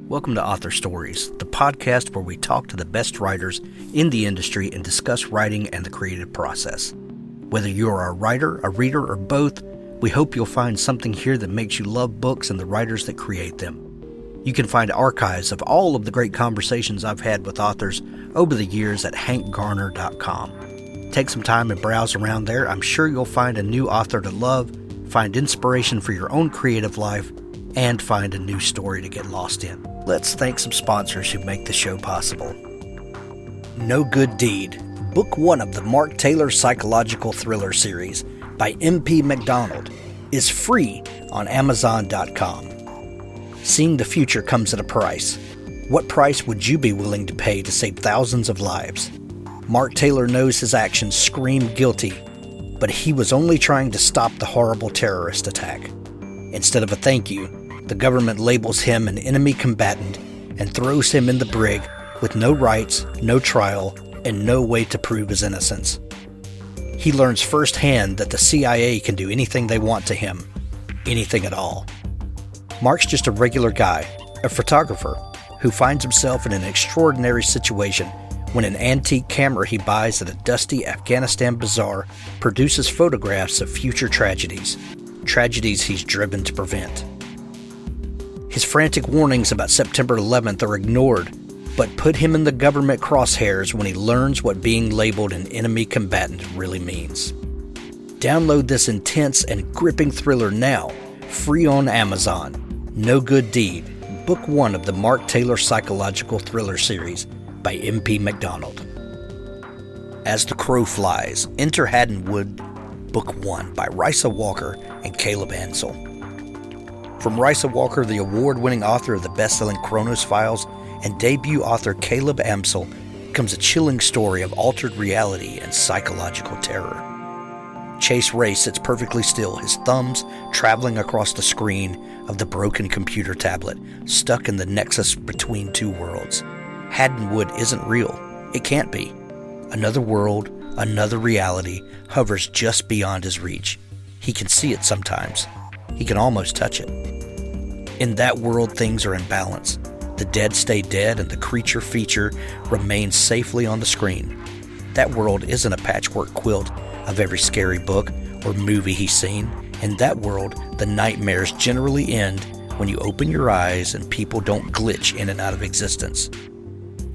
Welcome to Author Stories, the podcast where we talk to the best writers in the industry and discuss writing and the creative process. Whether you're a writer, a reader, or both, we hope you'll find something here that makes you love books and the writers that create them. You can find archives of all of the great conversations I've had with authors over the years at hankgarner.com. Take some time and browse around there. I'm sure you'll find a new author to love, find inspiration for your own creative life, and find a new story to get lost in. Let's thank some sponsors who make the show possible. No Good Deed, Book 1 of the Mark Taylor Psychological Thriller series by M.P. MacDonald, is free on Amazon.com. Seeing the future comes at a price. What price would you be willing to pay to save thousands of lives? Mark Taylor knows his actions scream guilty, but he was only trying to stop the horrible terrorist attack. Instead of a thank you, the government labels him an enemy combatant and throws him in the brig with no rights, no trial, and no way to prove his innocence. He learns firsthand that the CIA can do anything they want to him, anything at all. Mark's just a regular guy, a photographer, who finds himself in an extraordinary situation when an antique camera he buys at a dusty Afghanistan bazaar produces photographs of future tragedies he's driven to prevent. His frantic warnings about September 11th are ignored, but put him in the government crosshairs when he learns what being labeled an enemy combatant really means. Download this intense and gripping thriller now, free on Amazon. No Good Deed, Book 1 of the Mark Taylor Psychological Thriller series by M.P. MacDonald. As the Crow Flies, Enter Haddon Wood, Book 1 by Risa Walker and Caleb Ansel. From Risa Walker, the award-winning author of the best-selling Kronos Files, and debut author Caleb Ansel, comes a chilling story of altered reality and psychological terror. Chase Ray sits perfectly still, his thumbs traveling across the screen of the broken computer tablet, stuck in the nexus between two worlds. Haddon Wood isn't real. It can't be. Another world, another reality, hovers just beyond his reach. He can see it sometimes. He can almost touch it. In that world, things are in balance. The dead stay dead and the creature feature remains safely on the screen. That world isn't a patchwork quilt of every scary book or movie he's seen. In that world, the nightmares generally end when you open your eyes and people don't glitch in and out of existence.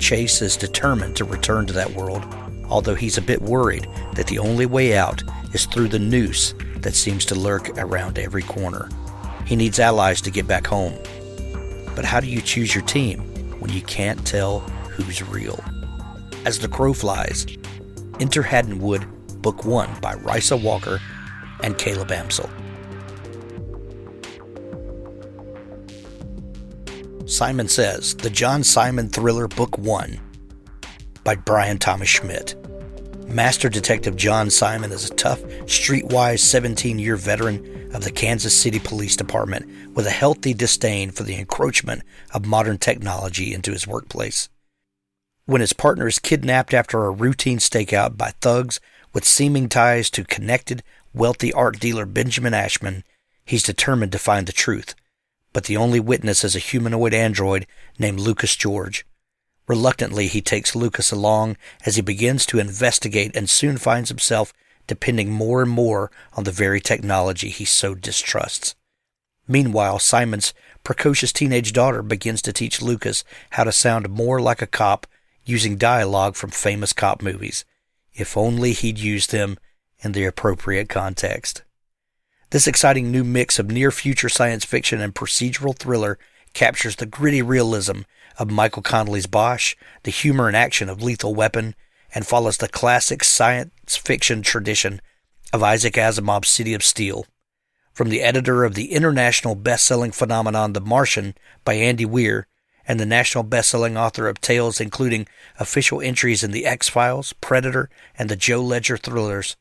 Chase is determined to return to that world, although he's a bit worried that the only way out is through the noose that seems to lurk around every corner. He needs allies to get back home. But how do you choose your team when you can't tell who's real? As the Crow Flies, Enter Haddon Wood, Book 1 by Risa Walker and Caleb Ansel. Simon Says, the John Simon Thriller Book 1 by Brian Thomas Schmidt. Master Detective John Simon is a tough, streetwise 17-year veteran of the Kansas City Police Department with a healthy disdain for the encroachment of modern technology into his workplace. When his partner is kidnapped after a routine stakeout by thugs with seeming ties to connected, wealthy art dealer Benjamin Ashman, he's determined to find the truth. But the only witness is a humanoid android named Lucas George. Reluctantly, he takes Lucas along as he begins to investigate and soon finds himself depending more and more on the very technology he so distrusts. Meanwhile, Simon's precocious teenage daughter begins to teach Lucas how to sound more like a cop using dialogue from famous cop movies. If only he'd used them in the appropriate context. This exciting new mix of near-future science fiction and procedural thriller captures the gritty realism of Michael Connelly's Bosch, the humor and action of Lethal Weapon, and follows the classic science fiction tradition of Isaac Asimov's City of Steel. From the editor of the international best-selling phenomenon The Martian by Andy Weir, and the national best-selling author of tales including official entries in The X-Files, Predator, and the Joe Ledger thrillers,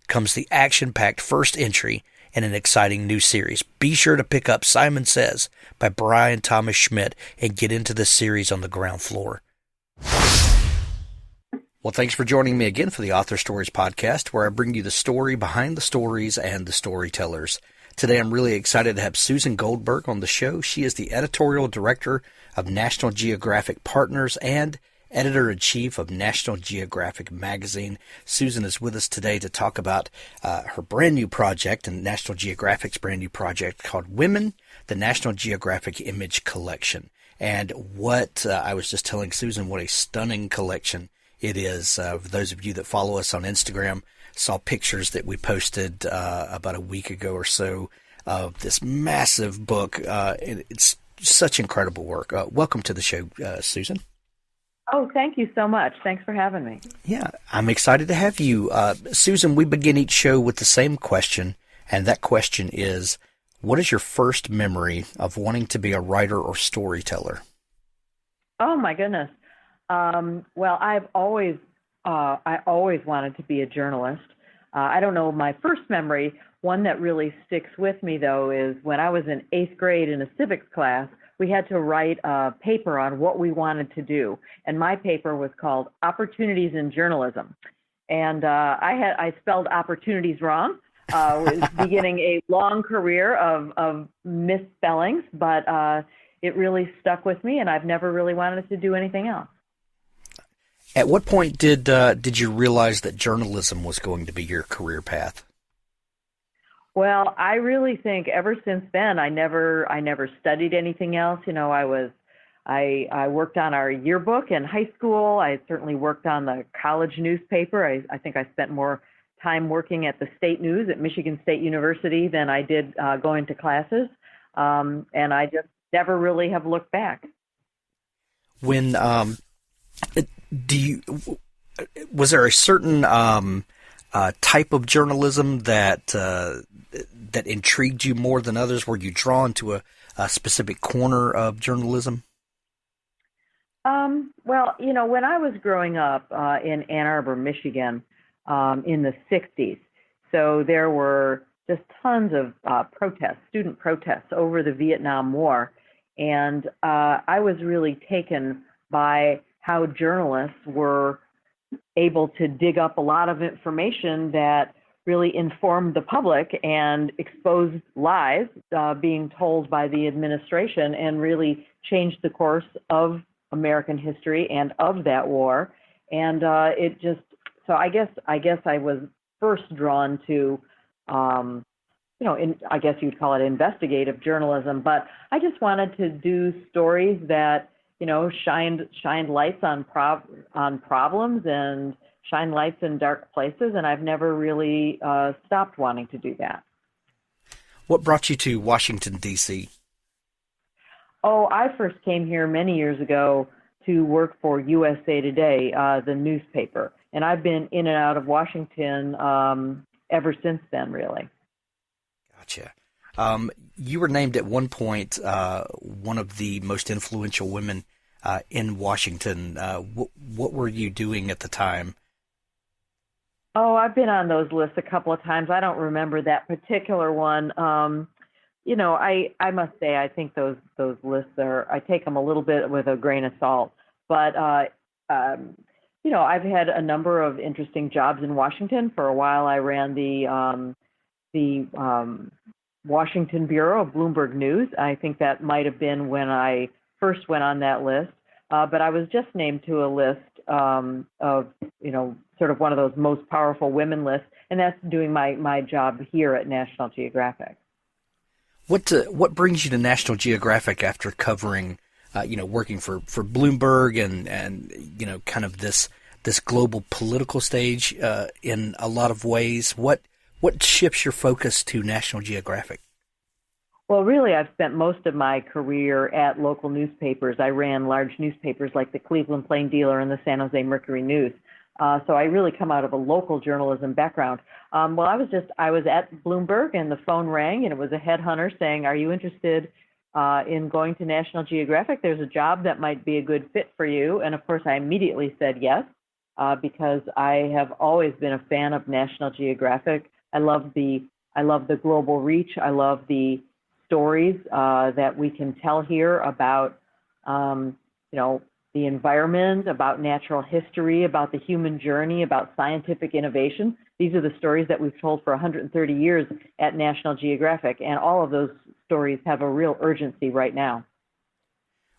comes the action-packed first entry in an exciting new series. Be sure to pick up Simon Says by Brian Thomas Schmidt and get into this series on the ground floor. Well, thanks for joining me again for the Author Stories podcast, where I bring you the story behind the stories and the storytellers. Today I'm really excited to have Susan Goldberg on the show. She is the editorial director of National Geographic Partners and editor-in-chief of National Geographic magazine. Susan is with us today to talk about her brand new project and National Geographic's brand new project called Women, the National Geographic Image Collection. And what I was just telling Susan, what a stunning collection it is. For those of you that follow us on Instagram, saw pictures that we posted about a week ago or so of this massive book. It's such incredible work. Welcome to the show, Susan. Oh, thank you so much. Thanks for having me. Yeah, I'm excited to have you. Susan, we begin each show with the same question, and that question is, what is your first memory of wanting to be a writer or storyteller? Oh, my goodness. Well, I always wanted to be a journalist. I don't know my first memory. One that really sticks with me, though, is when I was in 8th grade in a civics class, we had to write a paper on what we wanted to do. And my paper was called Opportunities in Journalism. And I spelled opportunities wrong, was beginning a long career of misspellings, but it really stuck with me, and I've never really wanted to do anything else. At what point did you realize that journalism was going to be your career path? Well, I really think ever since then, I never studied anything else. You know, I worked on our yearbook in high school. I certainly worked on the college newspaper. I think I spent more time working at the state news at Michigan State University than I did going to classes. And I just never really have looked back. When was there a certain type of journalism that intrigued you more than others? Were you drawn to a specific corner of journalism? Well, you know, when I was growing up in Ann Arbor, Michigan, in the 60s, so there were just tons of student protests over the Vietnam War, and I was really taken by how journalists were able to dig up a lot of information that really informed the public and exposed lies being told by the administration and really changed the course of American history and of that war. And so I guess I was first drawn to, I guess you'd call it investigative journalism, but I just wanted to do stories that, you know, shined lights on problems and shine lights in dark places, and I've never really stopped wanting to do that. What brought you to Washington, D.C.? Oh, I first came here many years ago to work for USA Today, the newspaper, and I've been in and out of Washington ever since then, really. Gotcha. You were named at one point one of the most influential women in Washington. What were you doing at the time? Oh, I've been on those lists a couple of times. I don't remember that particular one. You know, I must say I think those lists I take them a little bit with a grain of salt. But, you know, I've had a number of interesting jobs in Washington. For a while, I ran the Washington Bureau of Bloomberg News. I think that might have been when I first went on that list. But I was just named to a list of, you know, sort of one of those most powerful women lists, and that's doing my job here at National Geographic. What brings you to National Geographic after covering, you know, working for Bloomberg and you know, kind of this global political stage in a lot of ways? What shifts your focus to National Geographic? Well, really, I've spent most of my career at local newspapers. I ran large newspapers like the Cleveland Plain Dealer and the San Jose Mercury News. So I really come out of a local journalism background. Well, I was at Bloomberg, and the phone rang, and it was a headhunter saying, "Are you interested in going to National Geographic? There's a job that might be a good fit for you." And of course, I immediately said yes, because I have always been a fan of National Geographic. I love the global reach. I love the stories that we can tell here about, you know, the environment, about natural history, about the human journey, about scientific innovation. these are the stories that we've told for 130 years at National Geographic, and all of those stories have a real urgency right now.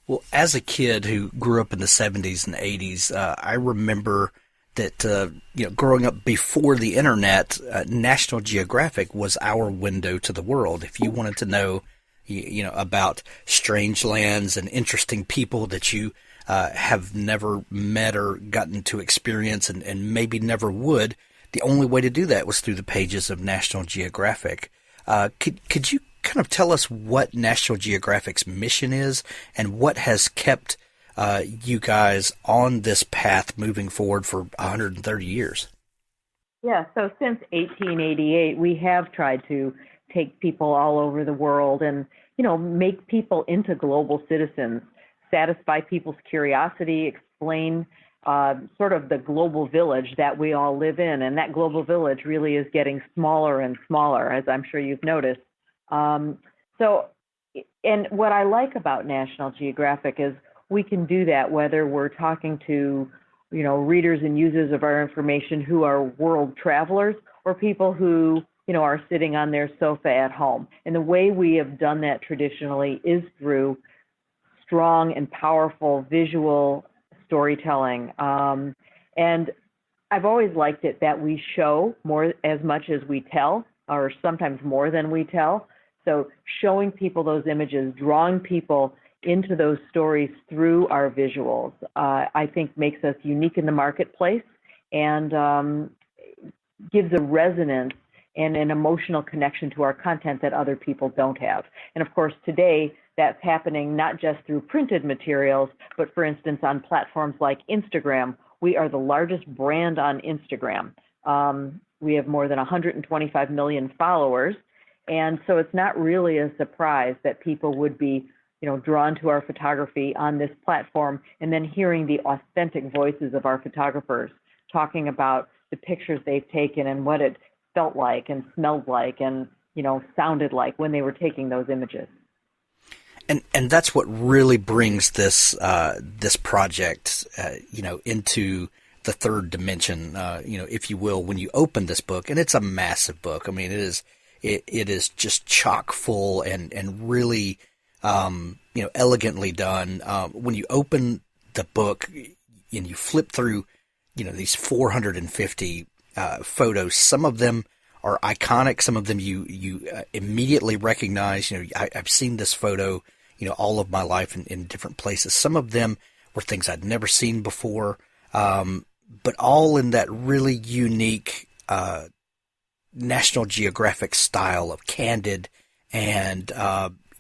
Well, as a kid who grew up in the 70s and 80s, I remember that growing up before the internet, National Geographic was our window to the world. If you wanted to know, about strange lands and interesting people that you have never met or gotten to experience and maybe never would, the only way to do that was through the pages of National Geographic. Could you kind of tell us what National Geographic's mission is and what has kept you guys on this path moving forward for 130 years? Yeah, so since 1888, we have tried to take people all over the world and, make people into global citizens, satisfy people's curiosity, explain sort of the global village that we all live in. And that global village really is getting smaller and smaller, as I'm sure you've noticed. And what I like about National Geographic is we can do that whether we're talking to, readers and users of our information who are world travelers or people who, are sitting on their sofa at home. And the way we have done that traditionally is through strong and powerful visual storytelling. And I've always liked it that we show as much as we tell, or sometimes more than we tell. So showing people those images, drawing people into those stories through our visuals, I think makes us unique in the marketplace and gives a resonance and an emotional connection to our content that other people don't have. And of course, today, that's happening not just through printed materials, but for instance, on platforms like Instagram. We are the largest brand on Instagram. We have more than 125 million followers. And so it's not really a surprise that people would be, drawn to our photography on this platform and then hearing the authentic voices of our photographers talking about the pictures they've taken and what it felt like and smelled like and, sounded like when they were taking those images. And that's what really brings this this project, into the third dimension, if you will, when you open this book. And it's a massive book. I mean, it is just chock full and really, elegantly done. When you open the book and you flip through, these 450 photos, some of them are iconic. Some of them you immediately recognize. I've seen this photo, all of my life in different places. Some of them were things I'd never seen before, but all in that really unique National Geographic style of candid and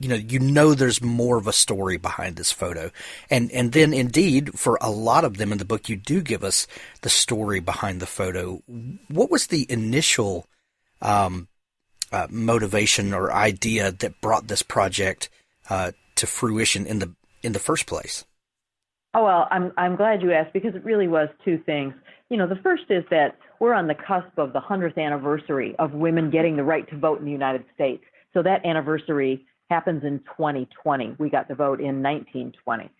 there's more of a story behind this photo. And then indeed, for a lot of them in the book, you do give us the story behind the photo. What was the initial motivation or idea that brought this project to fruition in the first place? Oh, well, I'm glad you asked because it really was two things. The first is that we're on the cusp of the 100th anniversary of women getting the right to vote in the United States. So that anniversary happens in 2020. We got the vote in 1920.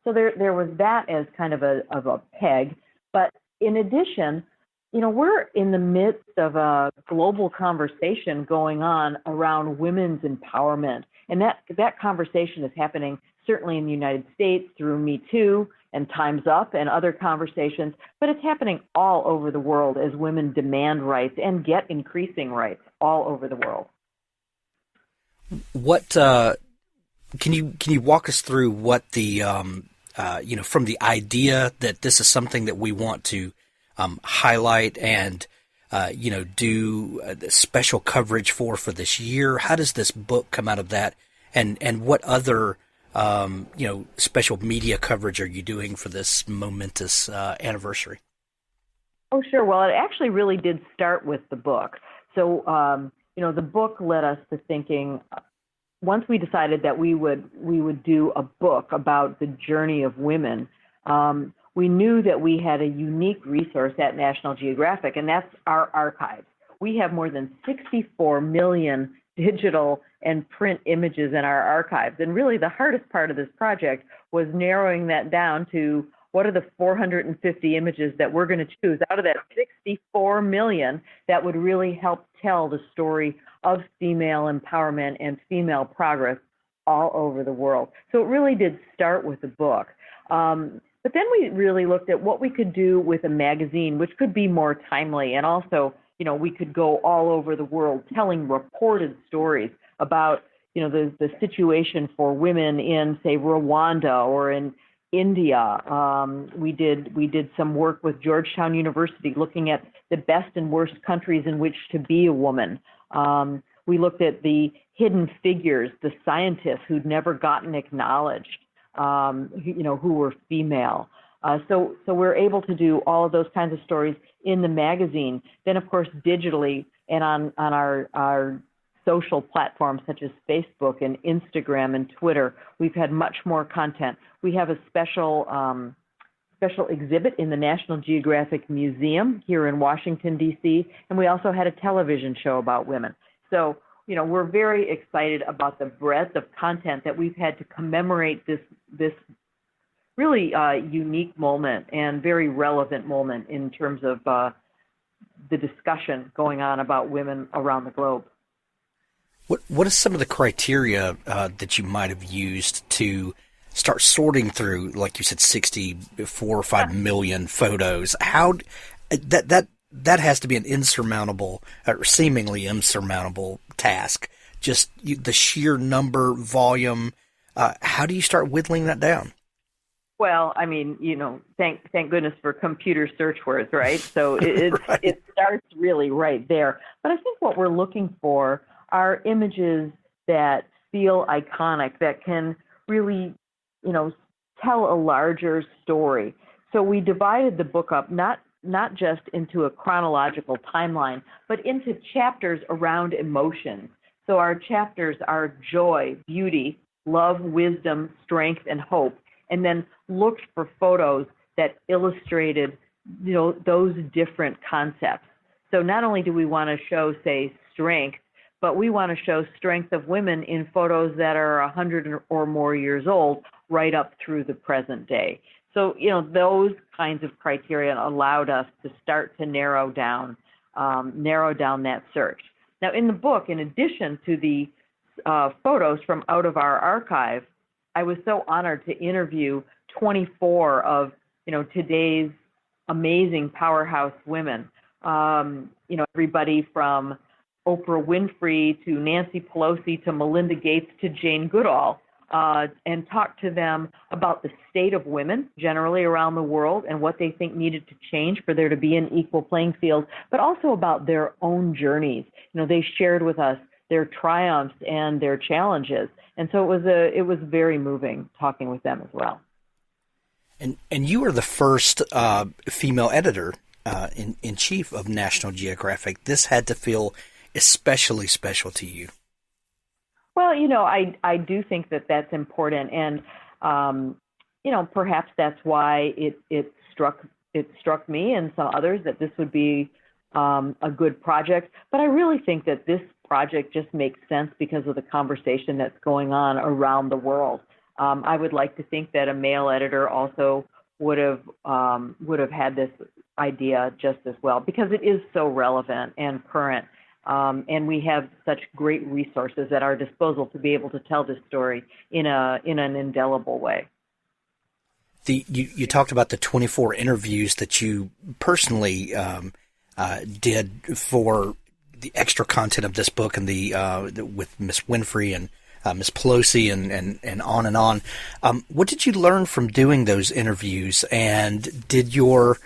So there was that as kind of a peg. But in addition, we're in the midst of a global conversation going on around women's empowerment. And that conversation is happening certainly in the United States through Me Too and Time's Up and other conversations, but it's happening all over the world as women demand rights and get increasing rights all over the world. What can you walk us through what the from the idea that this is something that we want to highlight and do special coverage for this year? How does this book come out of that, and what other special media coverage are you doing for this momentous anniversary? Oh, sure. Well, it actually really did start with the book. So the book led us to thinking, once we decided that we would do a book about the journey of women, we knew that we had a unique resource at National Geographic, and that's our archives. We have more than 64 million digital and print images in our archives. And really the hardest part of this project was narrowing that down to what are the 450 images that we're going to choose out of that 64 million that would really help tell the story of female empowerment and female progress all over the world. So it really did start with the book. But then we really looked at what we could do with a magazine, which could be more timely. And also, we could go all over the world telling reported stories about, the situation for women in, say, Rwanda or in India. We did some work with Georgetown University looking at the best and worst countries in which to be a woman. We looked at the hidden figures, the scientists who'd never gotten acknowledged, who were female. So we're able to do all of those kinds of stories in the magazine. Then, of course, digitally and on our social platforms such as Facebook and Instagram and Twitter, we've had much more content. We have a special exhibit in the National Geographic Museum here in Washington, D.C., and we also had a television show about women. So, we're very excited about the breadth of content that we've had to commemorate this really unique moment and very relevant moment in terms of the discussion going on about women around the globe. What are some of the criteria that you might have used to start sorting through, like you said, 64 or 5 million photos? How that has to be an insurmountable, or seemingly insurmountable task. Just the sheer number, volume. How do you start whittling that down? Well, I mean, thank goodness for computer search words, right? So Right. It starts really right there. But I think what we're looking for are images that feel iconic, that can really, tell a larger story. So we divided the book up, not just into a chronological timeline, but into chapters around emotions. So our chapters are joy, beauty, love, wisdom, strength, and hope, and then looked for photos that illustrated, those different concepts. So not only do we want to show, say, strength, but we want to show strength of women in photos that are 100 or more years old, right up through the present day. So, those kinds of criteria allowed us to start to narrow down that search. Now, in the book, in addition to the photos from out of our archive, I was so honored to interview 24 of, today's amazing powerhouse women. Everybody from Oprah Winfrey to Nancy Pelosi to Melinda Gates to Jane Goodall, and talk to them about the state of women generally around the world and what they think needed to change for there to be an equal playing field, but also about their own journeys. They shared with us their triumphs and their challenges. And so it was very moving talking with them as well. And you were the first female editor in chief of National Geographic. This had to feel especially special to you. Well, I do think that that's important, and perhaps that's why it struck me and some others that this would be a good project. But I really think that this project just makes sense because of the conversation that's going on around the world. I would like to think that a male editor also would have had this idea just as well, because it is so relevant and current. And we have such great resources at our disposal to be able to tell this story in an indelible way. You talked about the 24 interviews that you personally did for the extra content of this book, and with Miss Winfrey and Miss Pelosi and on and on. What did you learn from doing those interviews, and did your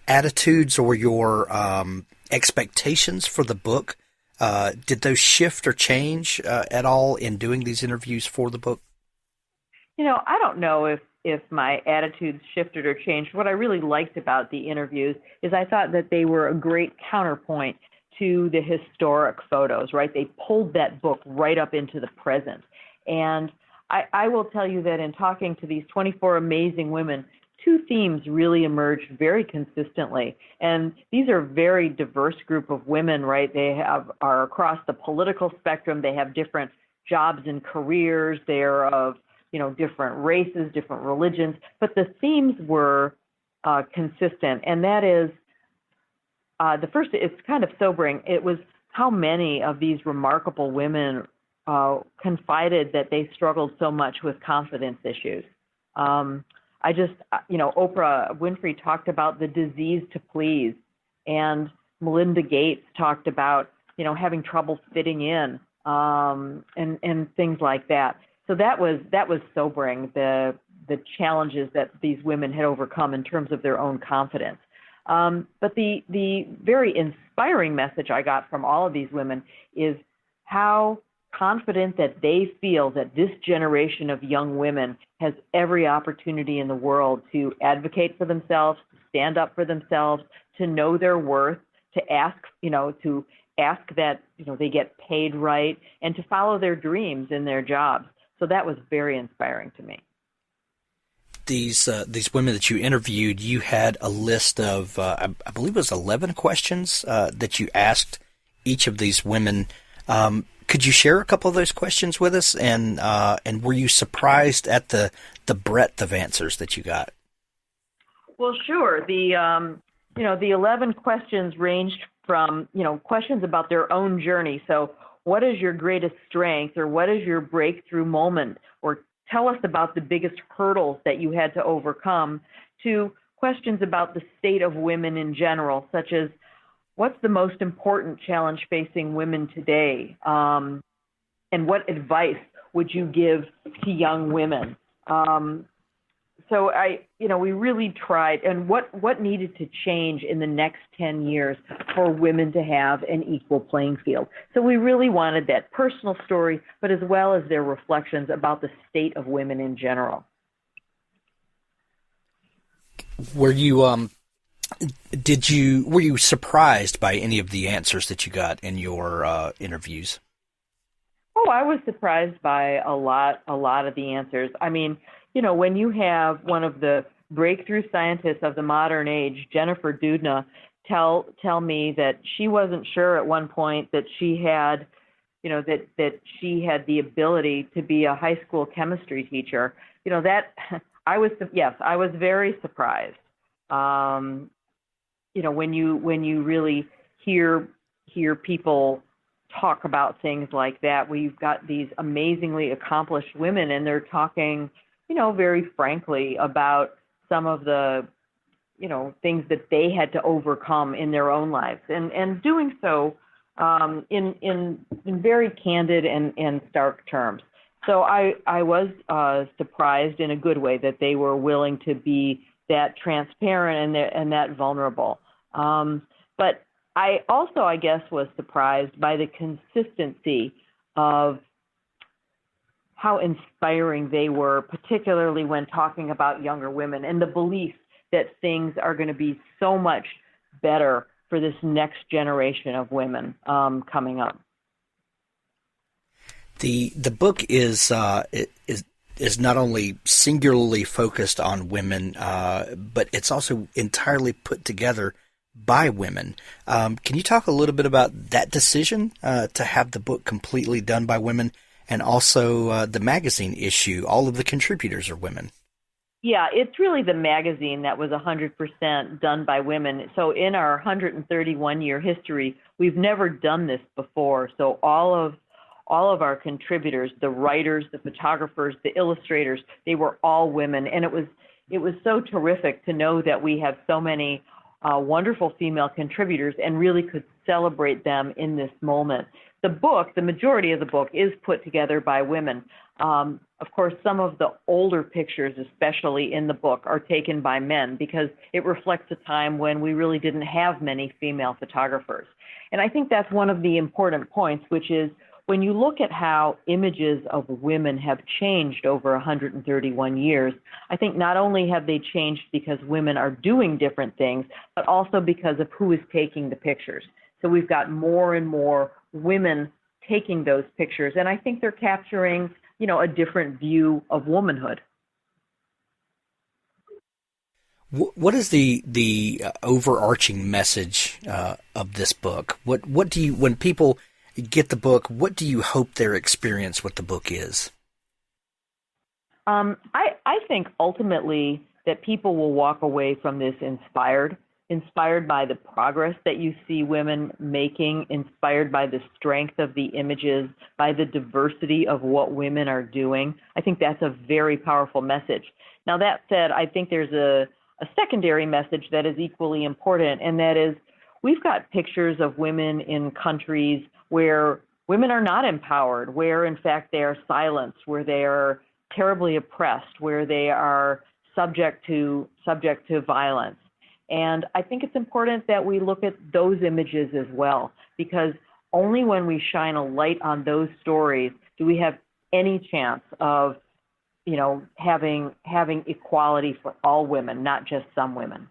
attitudes or your expectations for the book, did those shift or change at all in doing these interviews for the book? I don't know if my attitudes shifted or changed. What I really liked about the interviews is I thought that they were a great counterpoint to the historic photos, right? They pulled that book right up into the present. And I will tell you that in talking to these 24 amazing women, two themes really emerged very consistently. And these are a very diverse group of women, right? They are across the political spectrum. They have different jobs and careers. They're of different races, different religions, but the themes were consistent. And that is, the first, it's kind of sobering. It was how many of these remarkable women confided that they struggled so much with confidence issues. Oprah Winfrey talked about the disease to please, and Melinda Gates talked about, having trouble fitting in, and things like that. So that was sobering, the challenges that these women had overcome in terms of their own confidence. But the very inspiring message I got from all of these women is how confident that they feel that this generation of young women has every opportunity in the world to advocate for themselves, to stand up for themselves, to know their worth, to ask that, they get paid right, and to follow their dreams in their jobs. So that was very inspiring to me. These women that you interviewed, you had a list of, I believe it was 11 questions that you asked each of these women. Could you share a couple of those questions with us? And were you surprised at the breadth of answers that you got? Well, sure. The 11 questions ranged from, questions about their own journey. So what is your greatest strength, or what is your breakthrough moment, or tell us about the biggest hurdles that you had to overcome, to questions about the state of women in general, such as what's the most important challenge facing women today, and what advice would you give to young women? So we really tried, and what needed to change in the next 10 years for women to have an equal playing field. So we really wanted that personal story, but as well as their reflections about the state of women in general. Were you surprised by any of the answers that you got in your interviews? Oh, I was surprised by a lot of the answers. I mean, when you have one of the breakthrough scientists of the modern age, Jennifer Doudna, tell me that she wasn't sure at one point that she had, that she had the ability to be a high school chemistry teacher. That I was very surprised. When you really hear people talk about things like that, we've got these amazingly accomplished women, and they're talking, very frankly about some of the, things that they had to overcome in their own lives, and doing so in very candid and stark terms. So I was surprised in a good way that they were willing to be that transparent and that vulnerable. But I also, I guess, was surprised by the consistency of how inspiring they were, particularly when talking about younger women, and the belief that things are going to be so much better for this next generation of women coming up. The book is not only singularly focused on women, but it's also entirely put together by women. Can you talk a little bit about that decision to have the book completely done by women, and also the magazine issue? All of the contributors are women. Yeah, it's really the magazine that was 100% done by women. So in our 131-year history, we've never done this before. So all of our contributors, the writers, the photographers, the illustrators, they were all women. And it was so terrific to know that we have so many wonderful female contributors and really could celebrate them in this moment. The majority of the book is put together by women. Of course, some of the older pictures, especially in the book, are taken by men because it reflects a time when we really didn't have many female photographers. And I think that's one of the important points, which is when you look at how images of women have changed over 131 years, I think not only have they changed because women are doing different things, but also because of who is taking the pictures. So we've got more and more women taking those pictures, and I think they're capturing, a different view of womanhood. What is the overarching message of this book? What do you, when people get the book, what do you hope their experience with the book is? I think ultimately that people will walk away from this inspired by the progress that you see women making, inspired by the strength of the images, by the diversity of what women are doing. I think that's a very powerful message. Now, that said, I think there's a secondary message that is equally important, and that is we've got pictures of women in countries where women are not empowered, where in fact they are silenced, where they are terribly oppressed, where they are subject to violence. And I think it's important that we look at those images as well, because only when we shine a light on those stories do we have any chance of, having equality for all women, not just some women.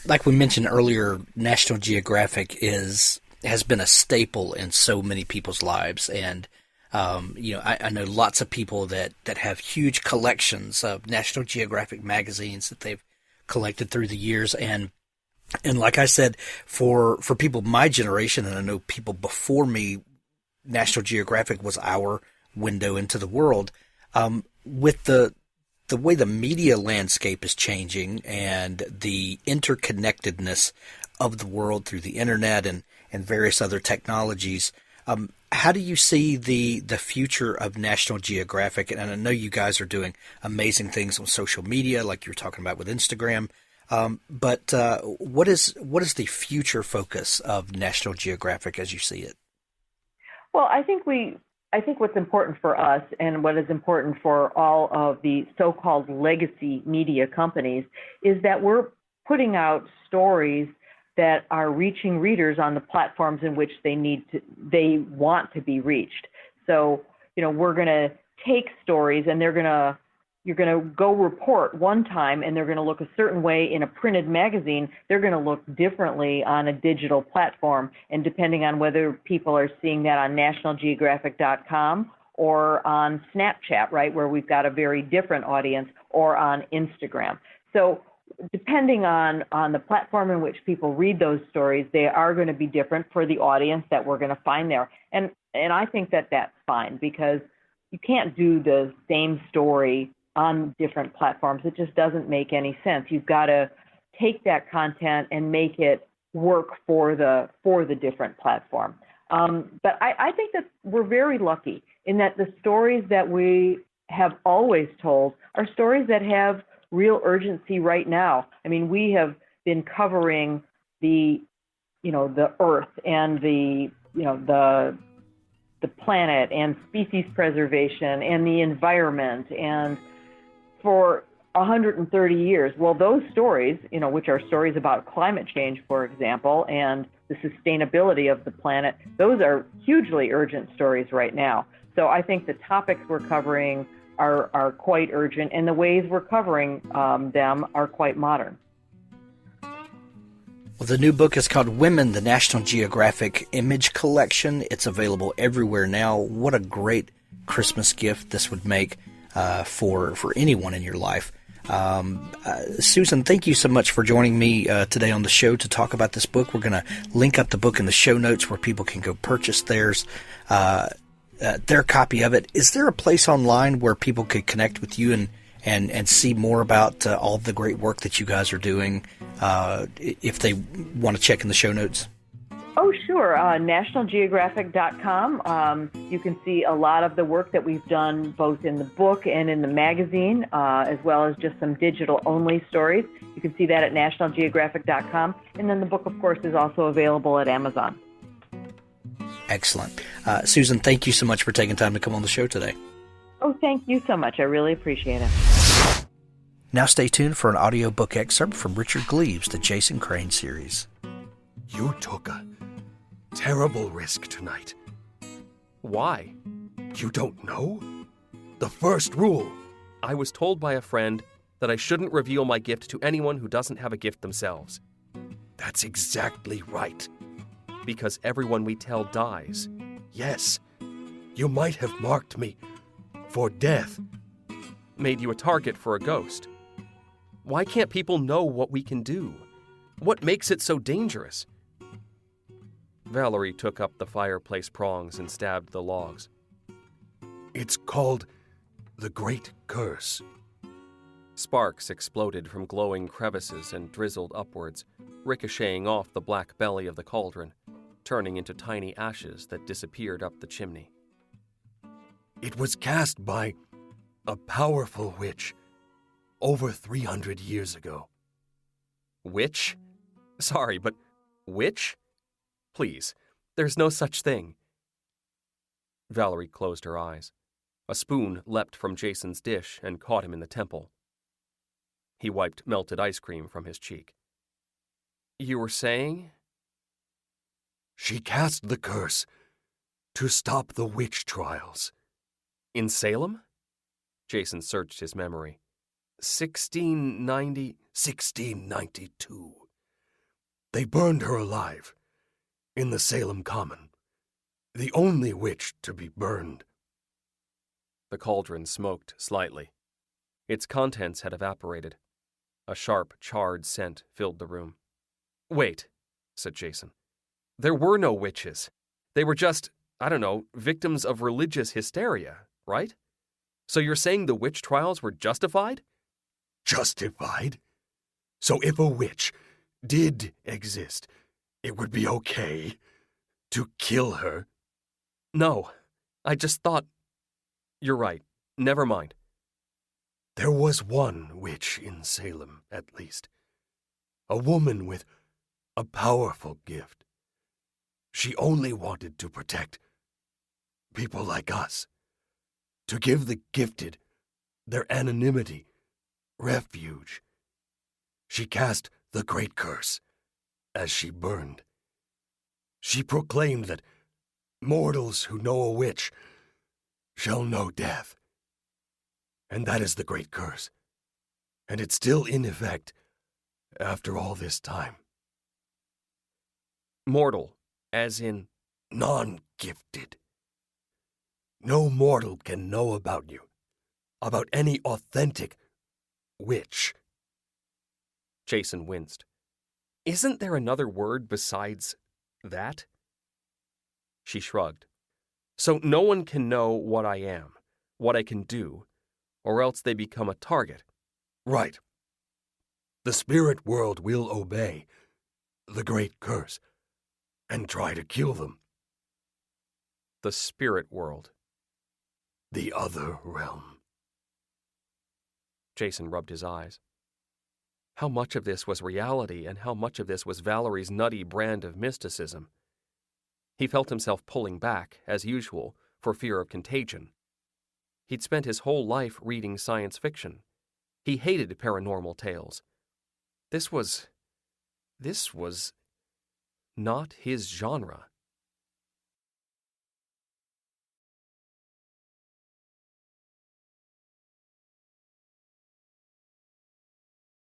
Like we mentioned earlier, National Geographic has been a staple in so many people's lives, and I know lots of people that have huge collections of National Geographic magazines that they've collected through the years, and like I said, for people my generation, and I know people before me, National Geographic was our window into the world. With the way the media landscape is changing and the interconnectedness of the world through the internet and various other technologies, how do you see the future of National Geographic? And I know you guys are doing amazing things on social media, like you're talking about with Instagram. But what is the future focus of National Geographic as you see it? Well, I think what's important for us, and what is important for all of the so-called legacy media companies, is that we're putting out stories that are reaching readers on the platforms in which they want to be reached. So, we're going to take stories, and you're going to go report one time, and they're going to look a certain way in a printed magazine. They're going to look differently on a digital platform, and depending on whether people are seeing that on nationalgeographic.com or on Snapchat, right, where we've got a very different audience, or on Instagram. So depending on the platform in which people read those stories, they are going to be different for the audience that we're going to find there. And I think that that's fine, because you can't do the same story on different platforms. It just doesn't make any sense. You've got to take that content and make it work for the different platform. But I think that we're very lucky in that the stories that we have always told are stories that have real urgency right now. I mean, we have been covering the earth and the planet and species preservation and the environment, and for 130 years. Well, those stories, which are stories about climate change, for example, and the sustainability of the planet, those are hugely urgent stories right now. So I think the topics we're covering are quite urgent, and the ways we're covering them are quite modern. Well, the new book is called Women, the National Geographic Image Collection. It's available everywhere now. What a great Christmas gift this would make for anyone in your life. Susan, thank you so much for joining me today on the show to talk about this book. We're going to link up the book in the show notes where people can go purchase theirs. Their copy of it. Is there a place online where people could connect with you and see more about all the great work that you guys are doing if they want to check in the show notes? Oh, sure. NationalGeographic.com. You can see a lot of the work that we've done both in the book and in the magazine, as well as just some digital-only stories. You can see that at NationalGeographic.com. And then the book, of course, is also available at Amazon. Excellent. Susan, thank you so much for taking time to come on the show today. Oh, thank you so much. I really appreciate it. Now stay tuned for an audiobook excerpt from Richard Gleaves' The Jason Crane series. You took a terrible risk tonight. Why? You don't know? The first rule. I was told by a friend that I shouldn't reveal my gift to anyone who doesn't have a gift themselves. That's exactly right. Because everyone we tell dies. Yes, you might have marked me for death. Made you a target for a ghost. Why can't people know what we can do? What makes it so dangerous? Valerie took up the fireplace prongs and stabbed the logs. It's called the great curse. Sparks exploded from glowing crevices and drizzled upwards, ricocheting off the black belly of the cauldron, turning into tiny ashes that disappeared up the chimney. It was cast by a powerful witch over 300 years ago. Witch? Sorry, but witch? Please, there's no such thing. Valerie closed her eyes. A spoon leapt from Jason's dish and caught him in the temple. He wiped melted ice cream from his cheek. You were saying? She cast the curse to stop the witch trials. In Salem? Jason searched his memory. 1692. They burned her alive in the Salem Common, the only witch to be burned. The cauldron smoked slightly. Its contents had evaporated. A sharp, charred scent filled the room. Wait, said Jason. There were no witches. They were just, victims of religious hysteria, right? So you're saying the witch trials were justified? Justified? So if a witch did exist, it would be okay to kill her? No, I just thought... You're right. Never mind. There was one witch in Salem, at least. A woman with a powerful gift. She only wanted to protect people like us, to give the gifted their anonymity, refuge. She cast the great curse as she burned. She proclaimed that mortals who know a witch shall know death. And that is the great curse. And it's still in effect after all this time. Mortal, as in... Non-gifted. No mortal can know about you, about any authentic witch. Jason winced. Isn't there another word besides that? She shrugged. So no one can know what I am, what I can do, or else they become a target. Right. The spirit world will obey the great curse and try to kill them. The spirit world. The other realm. Jason rubbed his eyes. How much of this was reality and how much of this was Valerie's nutty brand of mysticism? He felt himself pulling back, as usual, for fear of contagion. He'd spent his whole life reading science fiction. He hated paranormal tales. This was not his genre.